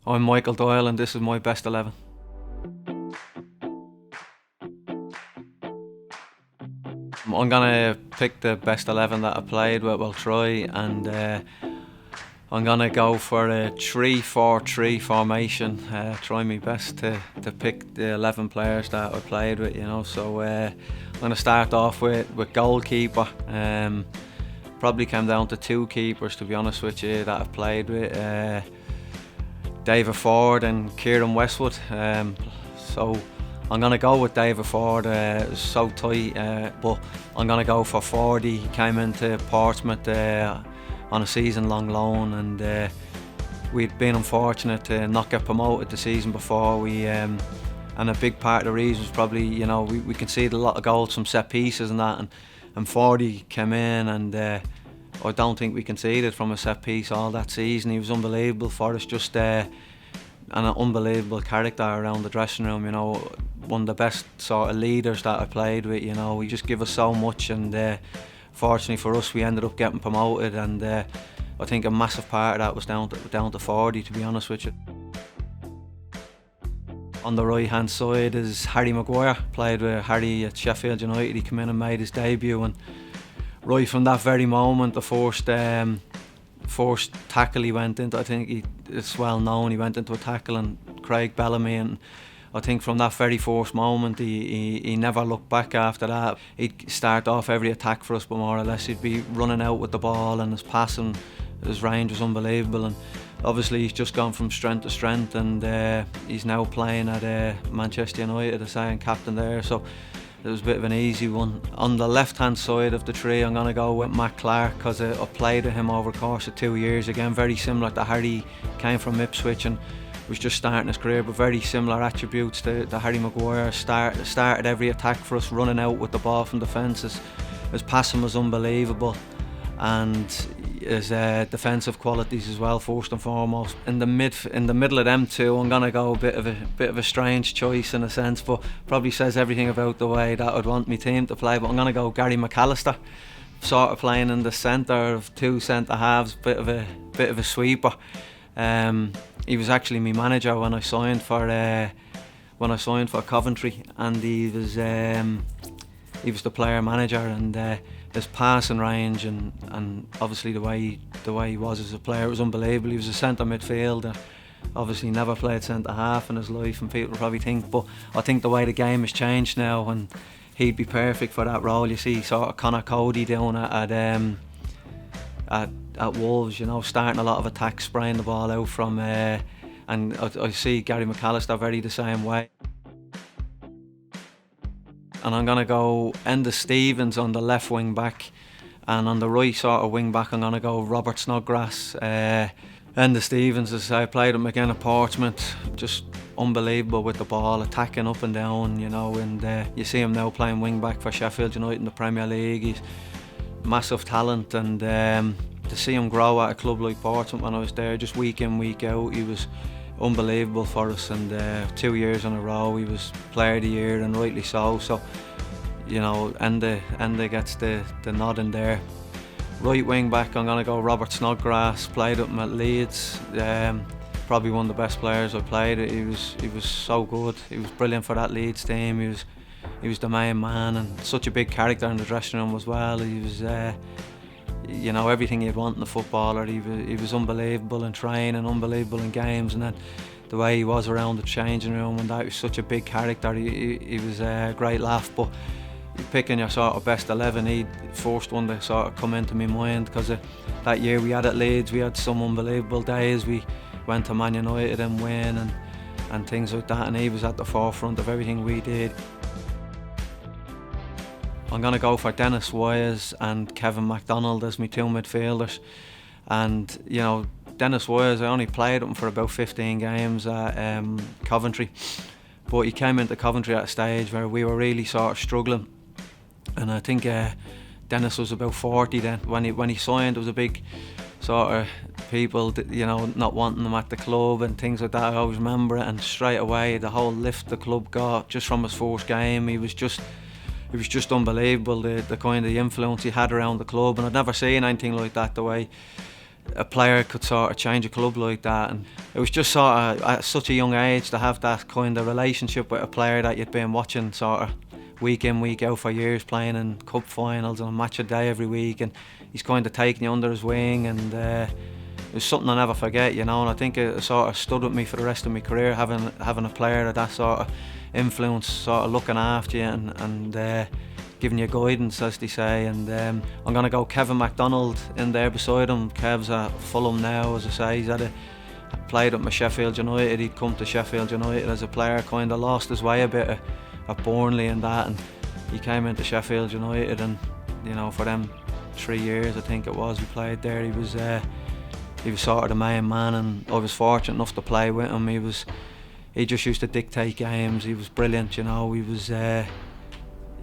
I'm Michael Doyle and this is my best 11. I'm gonna pick the best 11 that I played with, we'll try, and I'm gonna go for a 3-4-3 formation. Try my best to pick the 11 players that I played with, you know. So I'm gonna start off with goalkeeper. Probably came down to two keepers, to be honest with you, that I've played with. David Ford and Kieran Westwood. So I'm going to go with David Ford. It's so tight, but I'm going to go for Ford. He came into Portsmouth on a season-long loan, and we'd been unfortunate to not get promoted the season before. And a big part of the reason was probably, you know, we conceded a lot of goals from set pieces and that, and Fordy came in, and I don't think we conceded from a set piece all that season. He was unbelievable for us, just and an unbelievable character around the dressing room, you know. One of the best sort of leaders that I played with, you know. He just gave us so much, and fortunately for us, we ended up getting promoted, and I think a massive part of that was down to Fordy, to be honest with you. On the right hand side is Harry Maguire. Played with Harry at Sheffield United. He came in and made his debut, and right from that very moment, the first tackle he went into, I think it's well known, he went into a tackle and Craig Bellamy, and I think from that very first moment he never looked back after that. He'd start off every attack for us, but more or less he'd be running out with the ball, and his passing, his range was unbelievable, and obviously he's just gone from strength to strength, and he's now playing at Manchester United as saying captain there, so it was a bit of an easy one. On the left hand side of the tree, I'm going to go with Matt Clark, because I played with him over the course of 2 years. Again, very similar to Harry, came from Ipswich and was just starting his career, but very similar attributes to Harry Maguire. Started every attack for us, running out with the ball from defences. His passing was unbelievable, and his defensive qualities as well, first and foremost. In the middle of them two, I'm gonna go a bit of a strange choice in a sense, but probably says everything about the way that I'd want my team to play. But I'm gonna go Gary McAllister, sort of playing in the centre of two centre halves, bit of a sweeper. He was actually my manager when I signed for Coventry, and he was the player manager, and his passing range and obviously the way he was as a player was unbelievable. He was a centre midfielder, obviously never played centre half in his life, and people probably think, but I think the way the game has changed now, and he'd be perfect for that role. You see sort of Connor Cody doing it at Wolves, you know, starting a lot of attacks, spraying the ball out from and I see Gary McAllister very the same way. And I'm going to go Enda Stevens on the left wing back, and on the right sort of wing back I'm going to go Robert Snodgrass. Enda Stevens, as I played him again at Portsmouth, just unbelievable with the ball, attacking up and down, you know, and you see him now playing wing back for Sheffield United in the Premier League. He's massive talent, and to see him grow at a club like Portsmouth when I was there, just week in, week out, he was unbelievable for us, and 2 years in a row he was Player of the Year, and rightly so. So, you know, Enda gets the nod in there. Right wing back, I'm going to go Robert Snodgrass. Played up at Leeds, probably one of the best players I played. He was so good. He was brilliant for that Leeds team. He was the main man, and such a big character in the dressing room as well. He was you know, everything you'd want in a footballer. He was unbelievable in training, unbelievable in games, and then the way he was around the changing room, and that, was such a big character. He was a great laugh. But picking your sort of best 11, he first one to sort of come into my mind, because that year we had at Leeds, we had some unbelievable days. We went to Man United and win, and things like that, and he was at the forefront of everything we did. I'm going to go for Dennis Wise and Kevin MacDonald as my two midfielders. And, you know, Dennis Wise, I only played him for about 15 games at Coventry, but he came into Coventry at a stage where we were really sort of struggling, and I think Dennis was about 40 then. When he signed, there was a big sort of people, you know, not wanting him at the club and things like that. I always remember it, and straight away the whole lift the club got just from his first game. He was just unbelievable, the kind of influence he had around the club, and I'd never seen anything like that, the way a player could sort of change a club like that, and it was just sort of at such a young age to have that kind of relationship with a player that you'd been watching sort of week in, week out for years, playing in cup finals and a match a day every week, and he's kind of taking you under his wing, and it was something I'll never forget, you know. And I think it sort of stood with me for the rest of my career, having a player of that sort of influence, sort of looking after you and giving you guidance, as they say. And I'm going to go Kevin MacDonald in there beside him. Kev's at Fulham now, as I say. He's played up with Sheffield United. He'd come to Sheffield United as a player, kind of lost his way a bit at Burnley and that, and he came into Sheffield United, and you know, for them 3 years I think it was he played there, he was sort of the main man, and I was fortunate enough to play with him. He just used to dictate games. He was brilliant, you know. He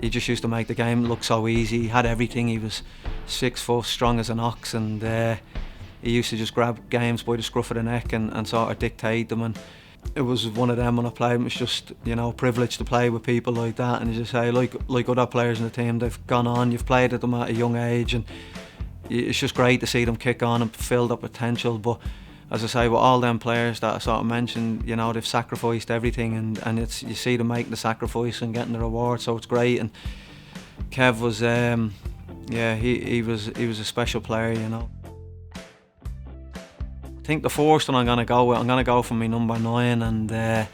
just used to make the game look so easy. He had everything. He was 6 foot, strong as an ox, and he used to just grab games by the scruff of the neck and sort of dictate them. And it was one of them when I played him. It's just, you know, privileged to play with people like that. And as you say, like other players in the team, they've gone on. You've played with them at a young age, and it's just great to see them kick on and fulfil their potential. But as I say, with all them players that I sort of mentioned, you know, they've sacrificed everything, and you see them making the sacrifice and getting the reward. So it's great. And Kev was, he was a special player, you know. I think the first one I'm going to go for my number 9, and as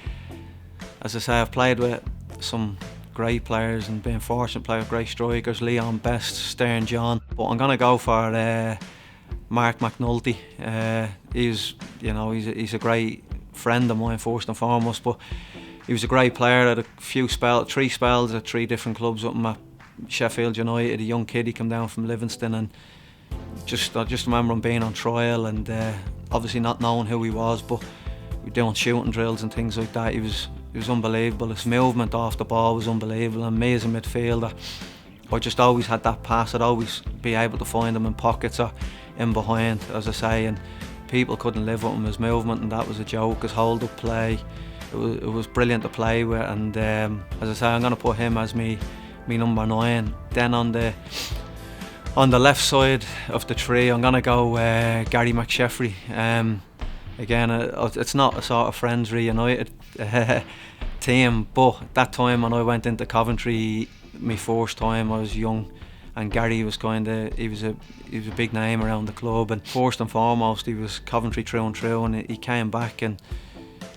I say, I've played with some great players and been fortunate to play with great strikers, Leon Best, Stern John, but I'm going to go for Mark McNulty. He's a great friend of mine first and foremost, but he was a great player. Had three spells at 3 different clubs up at Sheffield United. A young kid, he came down from Livingston, and I just remember him being on trial, and obviously not knowing who he was, but we were doing shooting drills and things like that. He was unbelievable. His movement off the ball was unbelievable, and me as a midfielder, I just always had that pass. I'd always be able to find him in pockets or in behind, as I say, and people couldn't live with him. His movement, and that was a joke. His hold-up play, it was brilliant to play with, and as I say, I'm going to put him as me number 9. Then on the left side of the tree, I'm going to go Gary McSheffrey. Again, it's not a sort of Friends reunited team, but that time when I went into Coventry, my first time, I was young, and Gary was he was a big name around the club, and first and foremost he was Coventry through and through, and he came back, and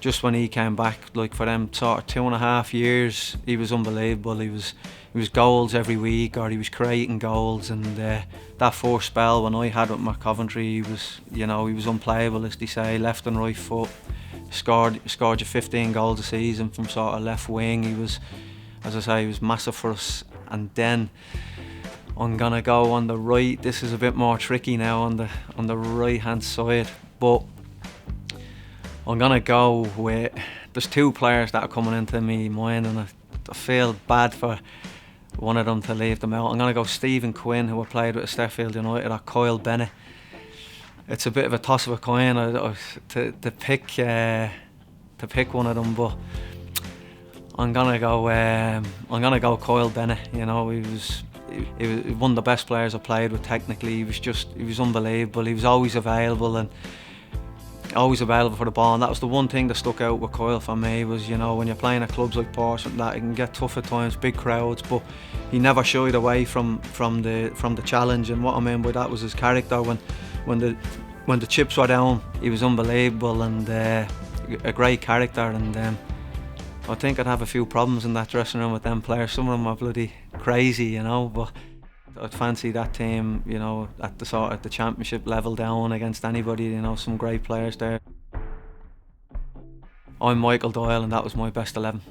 just when he came back, like for them sort of 2.5 years, he was unbelievable. He was goals every week, or he was creating goals, and that first spell when I had with my Coventry, he was unplayable, as they say, left and right foot. Scored you 15 goals a season from sort of left wing. He was, as I say, he was massive for us. And then I'm gonna go on the right. This is a bit more tricky now on the right hand side, but I'm gonna go with, there's 2 players that are coming into my mind, and I feel bad for one of them to leave them out. I'm gonna go Stephen Quinn, who I played with at Sheffield United, or Kyle Bennett. It's a bit of a toss of a coin to pick one of them, but I'm gonna go Kyle Bennett. You know, he was one of the best players I played with technically. He was unbelievable. He was always available for the ball, and that was the one thing that stuck out with Kyle for me, was, you know, when you're playing at clubs like Portsmouth, that it can get tough at times, big crowds, but he never shied away from the challenge. And what I mean by that was his character. When the chips were down, he was unbelievable, and a great character. And I think I'd have a few problems in that dressing room with them players. Some of them are bloody crazy, you know, but I'd fancy that team, you know, at the championship level down against anybody, you know, some great players there. I'm Michael Doyle, and that was my best 11.